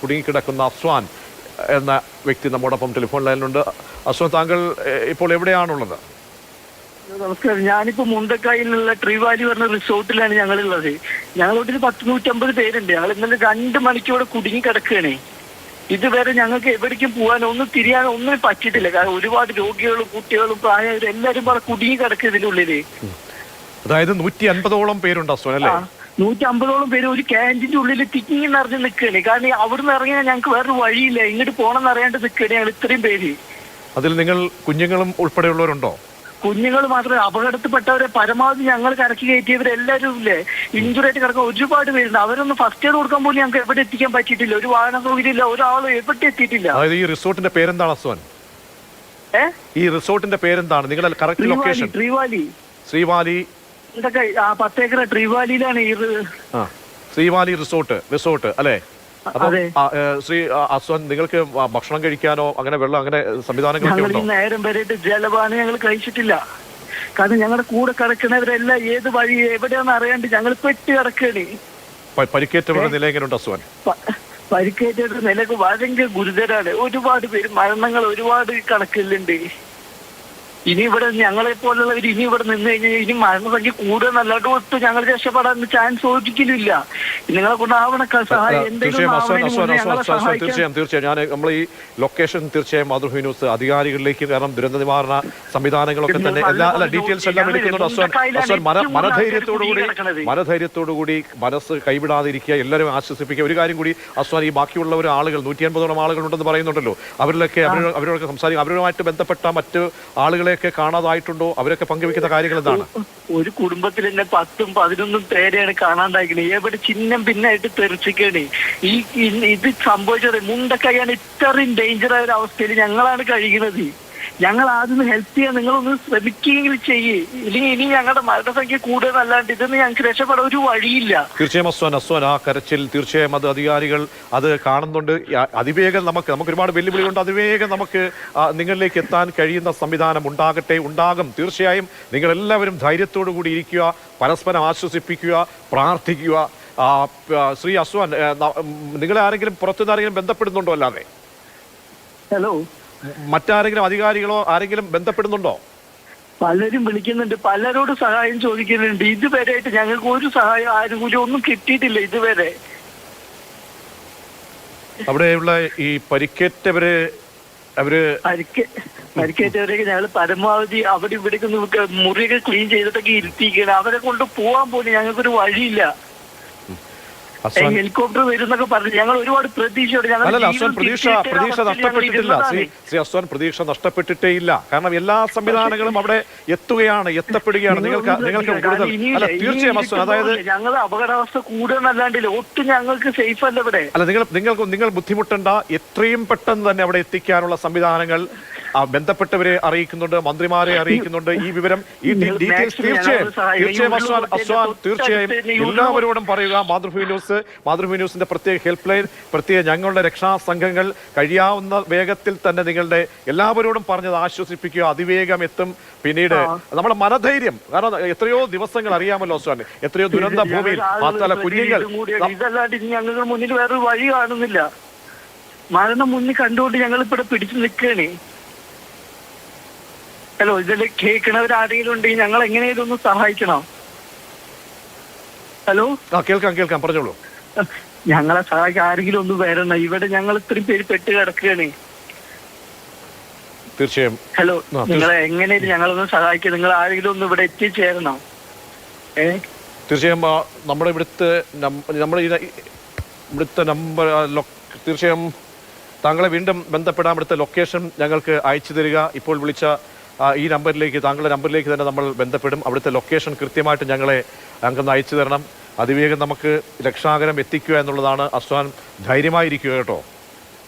കുടുങ്ങിക്കിടക്കുന്ന അസ്വാൻ എന്ന വ്യക്തി നമ്മോടൊപ്പം ടെലിഫോൺ ലൈനിലുണ്ട്. അസ്വാൻ, താങ്കൾ ഇപ്പോൾ എവിടെയാണുള്ളത്? നമസ്കാരം. ഞാനിപ്പോ മുണ്ടക്കായിലുള്ള ട്രീ വാലി പറഞ്ഞ റിസോർട്ടിലാണ് ഞങ്ങളുള്ളത്. ഞങ്ങളോട്ടൊരു 100-150 പേരുണ്ട്. ഞങ്ങൾ ഇന്നലെ 2 മണിക്കൂടെ കുടുങ്ങി കിടക്കുകയാണ്. ഇതുവരെ ഞങ്ങൾക്ക് എവിടേക്കും പോകാനോ ഒന്നും തിരിയാനോ ഒന്നും പറ്റിയിട്ടില്ല. കാരണം ഒരുപാട് രോഗികളും കുട്ടികളും പ്രായമായവരും എല്ലാവരും കൂടെ കുടുങ്ങി കിടക്കുക ഇതിനുള്ളില്. അതായത് 150ഓളം പേരുണ്ട് അസ്വാൻ അല്ലേ? 150ഓളം പേര് ഒരു ക്യാൻറ്റീൻ്റെ ഉള്ളിൽ തിങ്ങി നിറഞ്ഞ് നിൽക്കുകയാണ്. കാരണം അവിടുന്ന് ഇറങ്ങിയാൽ ഞങ്ങൾക്ക് വേറൊരു വഴിയില്ല, ഇങ്ങോട്ട് പോകണമെന്ന് അറിയാണ്ട് നിൽക്കുകയാണ് ഞങ്ങൾ ഇത്രയും പേര്. അതിൽ നിങ്ങൾ കുഞ്ഞുങ്ങളും ഉൾപ്പെടെയുള്ളവരുണ്ടോ? കുഞ്ഞുങ്ങൾ മാത്രമേ, അപകടത്തിൽപ്പെട്ടവരെ പരമാവധി ഞങ്ങൾ കരക്കി കയറ്റിയവരെല്ലാവരും ഇല്ലേ ഇഞ്ചുറി ആയിട്ട് കിടക്കാൻ ഒരുപാട് പേരുണ്ട്. അവരൊന്ന് ഫസ്റ്റ് എയ്ഡ് കൊടുക്കാൻ പോലും ഞങ്ങൾക്ക് എവിടെ എത്തിക്കാൻ പറ്റിയിട്ടില്ല. ഒരു വാഹന സൗകര്യം ഇല്ല, ഒരാളും എവിടെ എത്തിയിട്ടില്ല. അതായത് ഈ റിസോർട്ടിന്റെ പേരെന്താണ് അസ്വാൻ? ഈ റിസോർട്ടിന്റെ പേരെന്താണ്? നിങ്ങളുടെ കറക്റ്റ് ലൊക്കേഷൻ? ശ്രീവാലി. എന്തൊക്കെ 10 ഏക്കർ ട്രീ വാലിയിലാണ് ഈ ശ്രീവാലി റിസോർട്ട് അല്ലേ? ശ്രീ അസ്വാൻ, നിങ്ങൾക്ക് ഭക്ഷണം കഴിക്കാനോ അങ്ങനെ വെള്ളം അങ്ങനെ സംവിധാനങ്ങളൊക്കെ ഉണ്ടോ? നേരം വരെയായിട്ട് ജലപാനം ഞങ്ങൾ കഴിച്ചിട്ടില്ല. കാരണം ഞങ്ങളുടെ കൂടെ കിടക്കുന്നവരെല്ലാം ഏത് വഴി എവിടെയാണെന്ന് അറിയാണ്ട് ഞങ്ങൾ പെട്ട് കിടക്കുകയാണ്. പരിക്കേറ്റവരുടെ നില എങ്ങനെയുണ്ട് അസ്വാൻ? പരിക്കേറ്റവരുടെ നിലക്ക് ഭയങ്കര ഗുരുതരാണ്. ഒരുപാട് പേര് മരണങ്ങൾ ഒരുപാട് കണക്കിലുണ്ട്. ഇനി ഇവിടെ ഞങ്ങളെ പോലുള്ളവർ ഇനി ഇവിടെ നിന്ന് കഴിഞ്ഞാൽ ഇനി മരണസംഖ്യ കൂടുതലല്ലാണ്ട് ഒട്ടും ഞങ്ങൾ രക്ഷപ്പെടാൻ ചാൻസ് ഒരിക്കലുമില്ല. നിങ്ങളെ കൊണ്ടാവണ സഹായം തീർച്ചയായും ഞാൻ നമ്മൾ ഈ ലൊക്കേഷൻ തീർച്ചയായും മാതൃഭൂമി ന്യൂസ് അധികാരികളിലേക്ക്, കാരണം ദുരന്ത നിവാരണ സംവിധാനങ്ങളൊക്കെ തന്നെ എല്ലാ ഡീറ്റെയിൽസ് എല്ലാം എടുക്കുന്നുണ്ട്. അസ്വാൻ മനധൈര്യത്തോടുകൂടി മനസ്സ് കൈവിടാതിരിക്കുക, എല്ലാവരും ആശ്വസിപ്പിക്കുക. ഒരു കാര്യം കൂടി അസ്വാൻ, ഈ ബാക്കിയുള്ളവർ ആളുകൾ 150ഓളം ആളുകളുണ്ടെന്ന് പറയുന്നുണ്ടല്ലോ, അവരിലൊക്കെ അവരോടൊക്കെ സംസാരിക്കും. അവരുമായിട്ട് ബന്ധപ്പെട്ട മറ്റ് ആളുകളെ കാണാതായിട്ടുണ്ടോ? അവരൊക്കെ പങ്കുവെക്കുന്ന കാര്യങ്ങൾ എന്താണ്? ഒരു കുടുംബത്തിൽ തന്നെ 10-11 പേരെയാണ് കാണാണ്ടായിരിക്കുന്നത്. എവിടെ ചിഹ്നം ഭിന്നായിട്ട് തെറിച്ചിക്കാണ്. ഇത് സംഭവിച്ചത് മുണ്ടക്കൈയാണ്. ഇത്രയും ഡേഞ്ചറായ ഒരു അവസ്ഥയിൽ ഞങ്ങളാണ് കഴിയുന്നത്. ഞങ്ങൾ ആദ്യം ഹെൽപ്പ് ചെയ്യാൻ നിങ്ങളൊന്ന് ശ്രമിക്കുകയെങ്കിലും ചെയ്യേ, ഇല്ലെങ്കിൽ ഇനി ഞങ്ങളുടെ മരണസംഖ്യ കൂടുതലല്ലാണ്ട് ഇതൊന്നും ഞങ്ങൾക്ക് രക്ഷപ്പെടാൻ ഒരു വഴിയില്ല. തീർച്ചയായും അസ്വാൻ, ആ കരച്ചിൽ തീർച്ചയായും അത് അധികാരികൾ അത് കാണുന്നുണ്ട്. അതിവേഗം നമുക്ക് ഒരുപാട് വെല്ലുവിളികളുണ്ട്. അതിവേഗം നമുക്ക് നിങ്ങളിലേക്ക് എത്താൻ കഴിയുന്ന സംവിധാനം ഉണ്ടാകും. തീർച്ചയായും നിങ്ങളെല്ലാവരും ധൈര്യത്തോടു കൂടി ഇരിക്കുക, പരസ്പരം ആശ്വസിപ്പിക്കുക, പ്രാർത്ഥിക്കുക. ശ്രീ അസ്വാൻ, നിങ്ങളെ ആരെങ്കിലും പുറത്തുനിന്ന് ആരെങ്കിലും ബന്ധപ്പെടുന്നുണ്ടോ? അല്ലാതെ ഹലോ, മറ്റാരെങ്കിലും അധികാരികളോ ആരെങ്കിലും ബന്ധപ്പെടുന്നുണ്ടോ? പലരും വിളിക്കുന്നുണ്ട്, പലരോട് സഹായം ചോദിക്കുന്നുണ്ട്. ഇതുവരെയായിട്ട് ഞങ്ങൾക്ക് ഒരു സഹായം ആരും കൂടി ഒന്നും കിട്ടിയിട്ടില്ല ഇതുവരെ. അവിടെയുള്ള ഈ പരിക്കേറ്റവരെ പരിക്കേറ്റവരെയൊക്കെ ഞങ്ങൾ പരമാവധി അവിടെ ഇവിടേക്ക് മുറിയൊക്കെ ക്ലീൻ ചെയ്തിട്ടൊക്കെ ഇരുത്തിയിരിക്കുകയാണ്. അവരെ കൊണ്ട് പോവാൻ പോലും ഞങ്ങൾക്കൊരു വഴിയില്ല. ഹെലികോപ്റ്റർ വരുന്നൊക്കെ പറഞ്ഞു ഞങ്ങൾ ഒരുപാട് പ്രതീക്ഷയോടെ പ്രതീക്ഷ നഷ്ടപ്പെട്ടിട്ടില്ല. ശ്രീ അസ്വാൻ, പ്രതീക്ഷ നഷ്ടപ്പെട്ടിട്ടേ ഇല്ല. കാരണം എല്ലാ സംവിധാനങ്ങളും അവിടെ എത്തപ്പെടുകയാണ്. നിങ്ങൾക്ക് കൂടുതൽ തീർച്ചയായും അസ്വാൻ, അതായത് ഞങ്ങൾ അപകടാവസ്ഥ കൂടുതലല്ലാണ്ടില്ല, ഒട്ടും ഞങ്ങൾക്ക് സേഫ് അല്ല ഇവിടെ. അല്ല, നിങ്ങൾ ബുദ്ധിമുട്ടണ്ട. എത്രയും പെട്ടെന്ന് തന്നെ അവിടെ എത്തിക്കാനുള്ള സംവിധാനങ്ങൾ ബന്ധപ്പെട്ടവരെ അറിയിക്കുന്നുണ്ട്, മന്ത്രിമാരെ അറിയിക്കുന്നുണ്ട്. ഈ വിവരം, ഈ ഡീറ്റെയിൽസ് തീർച്ചയായും അസ്വാൻ തീർച്ചയായും എല്ലാവരോടും പറയുക. മാതൃഭൂമി ന്യൂസിന്റെ പ്രത്യേക ഹെൽപ്പ് ലൈൻ, പ്രത്യേക ഞങ്ങളുടെ രക്ഷാസംഘങ്ങൾ കഴിയാവുന്ന വേഗത്തിൽ തന്നെ നിങ്ങളുടെ എല്ലാവരോടും പറഞ്ഞത് ആശ്വസിപ്പിക്കുക. അതിവേഗം എത്തും. പിന്നീട് നമ്മുടെ മനധൈര്യം, കാരണം എത്രയോ ദിവസങ്ങൾ അറിയാമല്ലോ അസ്വാൻ, എത്രയോ ദുരന്ത ഭൂമിയിൽ മാത്രമല്ല കുഞ്ഞുങ്ങൾ. ഇതല്ലാണ്ട് ഞങ്ങൾക്ക് മുന്നിൽ വേറൊരു വഴി കാണുന്നില്ല. മരണം മുന്നിൽ കണ്ടുകൊണ്ട് ഞങ്ങൾ ഇവിടെ പിടിച്ചു നിൽക്കുകയാണ്. ഹലോ, ഇതെല്ലാം കേൾക്കണവരാരെങ്കിലും ഉണ്ടെങ്കിൽ ഞങ്ങൾ എങ്ങനെയും ഒന്ന് സഹായിക്കണം. ഹലോ, കേൾക്കാം, പറഞ്ഞോളൂ. ഞങ്ങളെ സഹായിക്കാൻ ആരെങ്കിലും ഒന്ന് വരണം. ഇവിടെ ഞങ്ങൾ ഇത്രയും പേര് പെട്ട് കിടക്കുകയാണ്. തീർച്ചയായും. ഹലോ, നിങ്ങളെ എങ്ങനെയും ഞങ്ങളൊന്ന് സഹായിക്കാം. നിങ്ങൾ ആരെങ്കിലും ഒന്ന് ഇവിടെ എത്തിച്ചേരണം. തീർച്ചയായും നമ്മുടെ ഇവിടുത്തെ നമ്പർ തീർച്ചയായും താങ്കളെ വീണ്ടും ബന്ധപ്പെടാൻ ഇവിടുത്തെ ലൊക്കേഷൻ ഞങ്ങൾക്ക് അയച്ചു തരിക. ഇപ്പോൾ വിളിച്ച ഈ നമ്പറിലേക്ക്, താങ്കളുടെ നമ്പറിലേക്ക് തന്നെ നമ്മൾ ബന്ധപ്പെടും. അവിടുത്തെ ലൊക്കേഷൻ കൃത്യമായിട്ട് ഞങ്ങൾക്ക് അയച്ചു തരണം. അതിവേഗം നമുക്ക് രക്ഷാകരം എത്തിക്കുക എന്നുള്ളതാണ്. അസ്വാൻ, ധൈര്യമായിരിക്കുക കേട്ടോ.